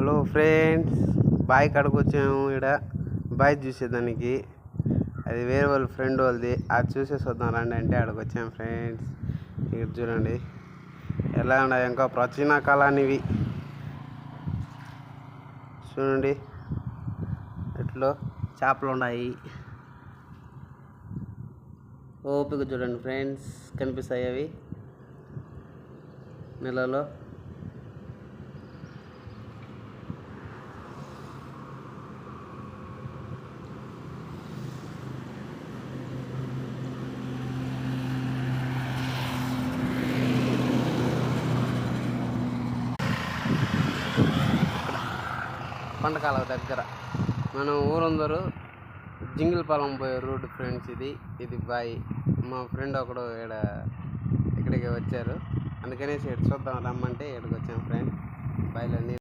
Hello friends, bye కాడికి వచ్చాము. ఇక్కడ బాయ్ చూసేదానికి, అది వేరే వాళ్ళ ఫ్రెండ్ వాళ్ళది. అది చూసేసి వద్దాం రండి అంటే ఆడికి వచ్చాము ఫ్రెండ్స్. ఇక్కడ చూడండి ఎలా ఉన్నాయి, ఇంకా ప్రాచీన కాలానివి చూడండి. ఇట్లో చేపలు ఉన్నాయి, ఓపిక చూడండి ఫ్రెండ్స్. కనిపిస్తాయి అవి నెలలో. పంటకాలం దగ్గర మనం ఊరందరూ జింగిల్పాలెం పోయే రోడ్డు ఫ్రెండ్స్. ఇది బాయ్. మా ఫ్రెండ్ ఒకడు ఇక్కడికి వచ్చారు, అందుకనేసి ఇటు చూద్దాం రమ్మంటే ఇక్కడికి వచ్చాం ఫ్రెండ్. బాయ్లో